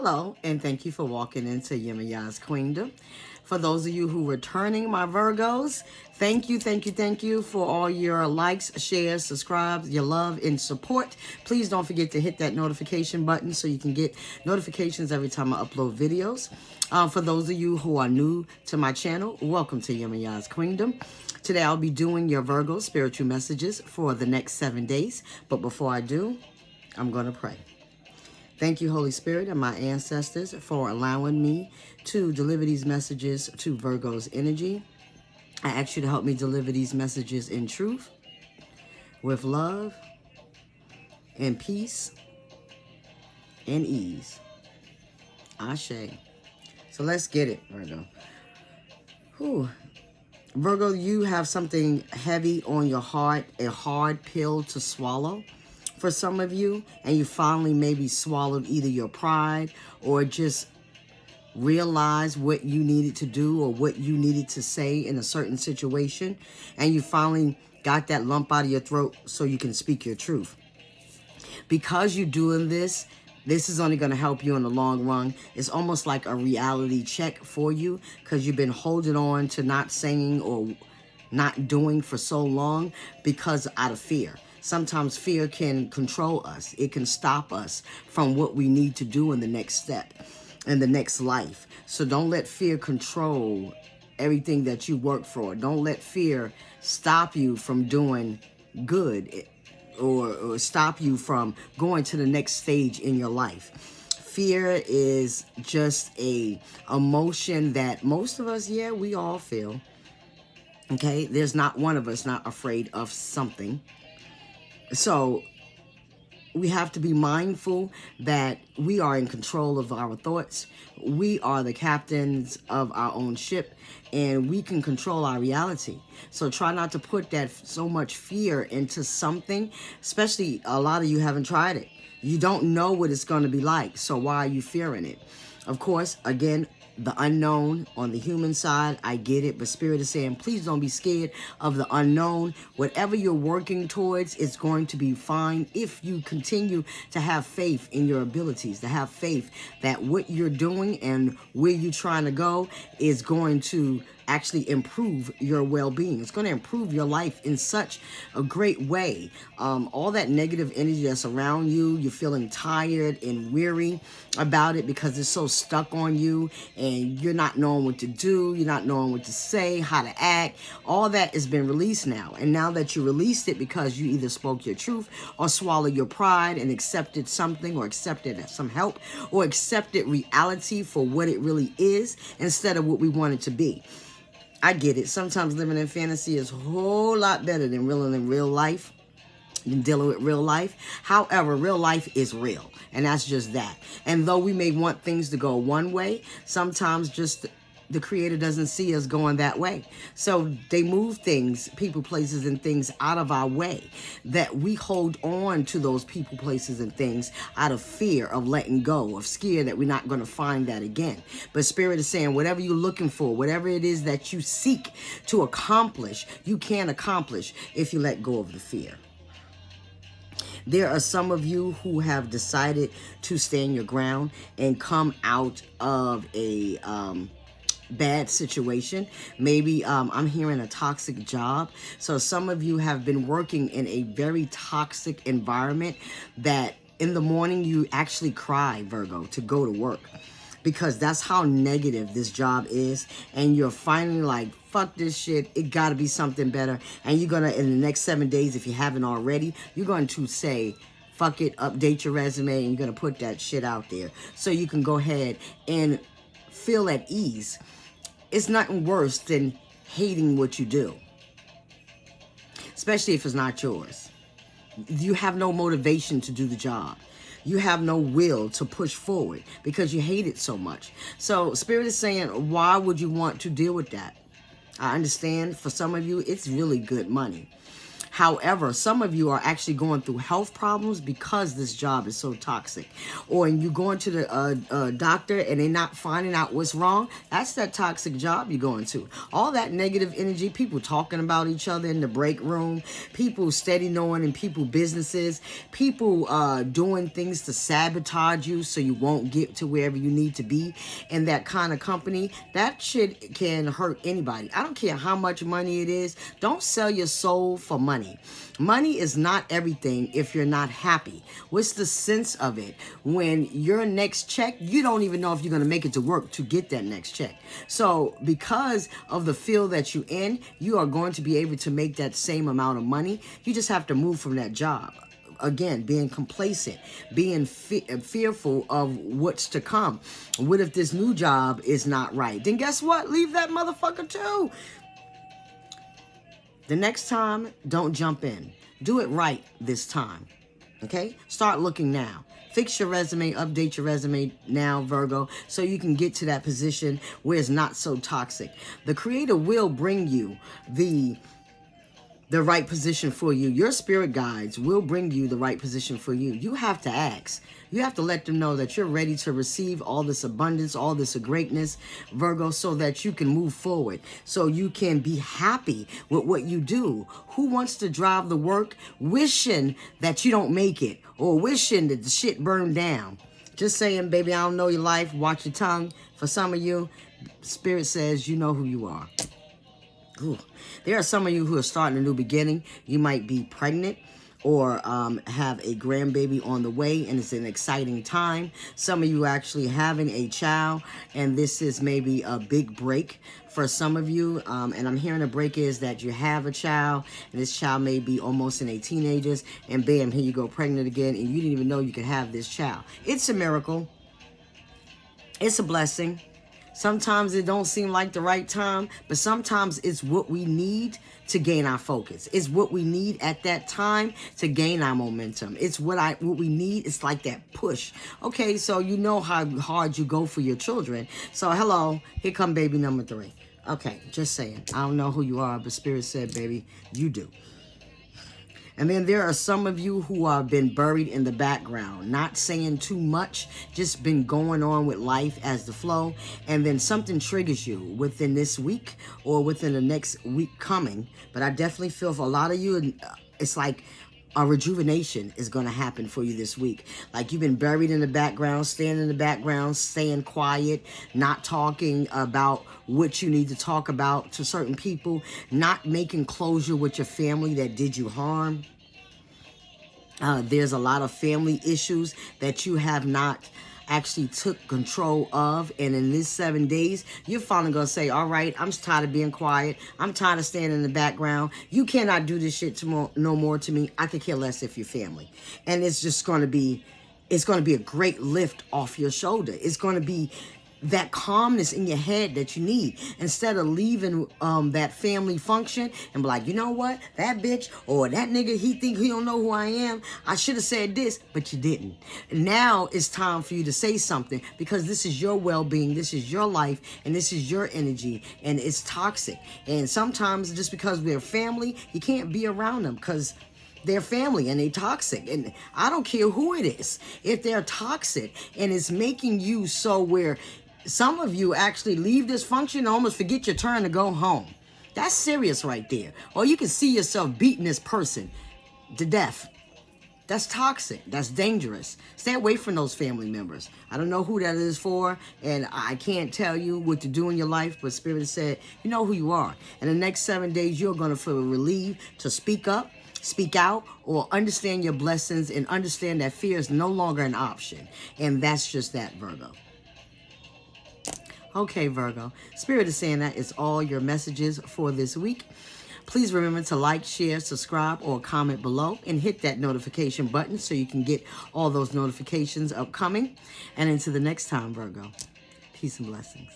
Hello, and thank you for walking into Yemaya's Queendom. For those of you who are returning, my Virgos, thank you for all your likes, shares, subscribes, your love, and support. Please don't forget to hit that notification button so you can get notifications every time I upload videos. For those of you who are new to my channel, welcome to Yemaya's Queendom. Today I'll be doing your Virgo spiritual messages for the next 7 days. But before I do, I'm going to pray. Thank you, Holy Spirit, and my ancestors for allowing me to deliver these messages to Virgo's energy. I ask you to help me deliver these messages in truth, with love, and peace, and ease. Ashe. So let's get it, Virgo. Whew. Virgo, you have something heavy on your heart, a hard pill to swallow. For some of you, and you finally maybe swallowed either your pride or just realized what you needed to do or what you needed to say in a certain situation, and you finally got that lump out of your throat so you can speak your truth. Because you're doing this is only going to help you in the long run. It's almost like a reality check for you because you've been holding on to not saying or not doing for so long because out of fear. Sometimes fear can control us. It can stop us from what we need to do in the next step, in the next life. So don't let fear control everything that you work for. Don't let fear stop you from doing good or stop you from going to the next stage in your life. Fear is just a emotion that most of us, we all feel. Okay, there's not one of us not afraid of something. So we have to be mindful that we are in control of our thoughts. We are the captains of our own ship, and we can control our reality. So try not to put that so much fear into something, especially a lot of you haven't tried it. You don't know what it's going to be like, so why are you fearing it? Of course, again, the unknown on the human side, I get it, but Spirit is saying, please don't be scared of the unknown. Whatever you're working towards, it's going to be fine if you continue to have faith in your abilities, to have faith that what you're doing and where you're trying to go is going to actually improve your well-being. It's going to improve your life in such a great way. All that negative energy that's around you, you're feeling tired and weary about it because it's so stuck on you and you're not knowing what to do, you're not knowing what to say, how to act. All that has been released now. And now that you released it because you either spoke your truth or swallowed your pride and accepted something or accepted some help or accepted reality for what it really is instead of what we want it to be. I get it. Sometimes living in fantasy is a whole lot better than living in real life, than dealing with real life. However, real life is real, and that's just that. And though we may want things to go one way, sometimes just the Creator doesn't see us going that way. So they move things, people, places, and things out of our way, that we hold on to those people, places, and things out of fear of letting go, of scare that we're not going to find that again. But Spirit is saying, whatever you're looking for, whatever it is that you seek to accomplish, you can accomplish if you let go of the fear. There are some of you who have decided to stand your ground and come out of a bad situation. Maybe I'm hearing a toxic job. So some of you have been working in a very toxic environment that in the morning you actually cry, Virgo, to go to work. Because that's how negative this job is. And you're finally like, fuck this shit. It got to be something better. And you're going to, in the next 7 days, if you haven't already, you're going to say, fuck it, update your resume, and you're going to put that shit out there. So you can go ahead and feel at ease. It's nothing worse than hating what you do. Especially if it's not yours. You have no motivation to do the job. You have no will to push forward because you hate it so much. So Spirit is saying, why would you want to deal with that? I understand for some of you, it's really good money. However, some of you are actually going through health problems because this job is so toxic. Or you going to the doctor and they're not finding out what's wrong. That's that toxic job you're going to. All that negative energy, people talking about each other in the break room, people steady knowing in people businesses, people doing things to sabotage you so you won't get to wherever you need to be. And that kind of company, that shit can hurt anybody. I don't care how much money it is. Don't sell your soul for money. Money is not everything if you're not happy. What's the sense of it when your next check, you don't even know if you're going to make it to work to get that next check. So because of the field that you're in, you are going to be able to make that same amount of money. You just have to move from that job. Again, being complacent, being fearful of what's to come. What if this new job is not right? Then guess what? Leave that motherfucker too. The next time, don't jump in. Do it right this time. Okay? Start looking now. Fix your resume, update your resume now, Virgo, so you can get to that position where it's not so toxic. The Creator will bring you the right position for you. Your spirit guides will bring you the right position for you. You have to ask. You have to let them know that you're ready to receive all this abundance, all this greatness, Virgo, so that you can move forward, so you can be happy with what you do. Who wants to drive the work wishing that you don't make it or wishing that the shit burned down? Just saying, baby, I don't know your life. Watch your tongue. For some of you, Spirit says you know who you are. Ooh. There are some of you who are starting a new beginning. You might be pregnant or have a grandbaby on the way, and it's an exciting time. Some of you are actually having a child, and this is maybe a big break for some of you. And I'm hearing a break is that you have a child, and this child may be almost in a teenagers, and bam, here you go, pregnant again, and you didn't even know you could have this child. It's a miracle. It's a blessing. Sometimes it don't seem like the right time, but sometimes it's what we need to gain our focus. It's what we need at that time to gain our momentum. It's what we need. It's like that push. Okay, so you know how hard you go for your children. So hello, here come baby number 3. Okay, just saying. I don't know who you are, but Spirit said, baby, you do. And then there are some of you who have been buried in the background, not saying too much, just been going on with life as the flow. And then something triggers you within this week or within the next week coming. But I definitely feel for a lot of you, it's like a rejuvenation is going to happen for you this week. Like you've been buried in the background, staying in the background, staying quiet, not talking about what you need to talk about to certain people, not making closure with your family that did you harm. There's a lot of family issues that you have not actually took control of, and in this 7 days you're finally gonna say, all right, I'm tired of being quiet, I'm tired of standing in the background, you cannot do this shit no more to me. I could care less if you're family. And it's just gonna be a great lift off your shoulder. It's gonna be that calmness in your head that you need, instead of leaving that family function and be like, you know what, that bitch or that nigga, he think he don't know who I am. I should have said this, but you didn't. Now it's time for you to say something, because this is your well-being, this is your life, and this is your energy, and it's toxic. And sometimes just because we're family, you can't be around them because they're family and they're toxic. And I don't care who it is. If they're toxic and it's making you so where some of you actually leave this function and almost forget your turn to go home. That's serious right there. Or you can see yourself beating this person to death. That's toxic. That's dangerous. Stay away from those family members. I don't know who that is for, and I can't tell you what to do in your life, but Spirit said, you know who you are. In the next 7 days, you're going to feel relieved to speak up, speak out, or understand your blessings and understand that fear is no longer an option. And that's just that, Virgo. Okay, Virgo. Spirit is saying that is all your messages for this week. Please remember to like, share, subscribe, or comment below, and hit that notification button so you can get all those notifications upcoming. And until the next time, Virgo, peace and blessings.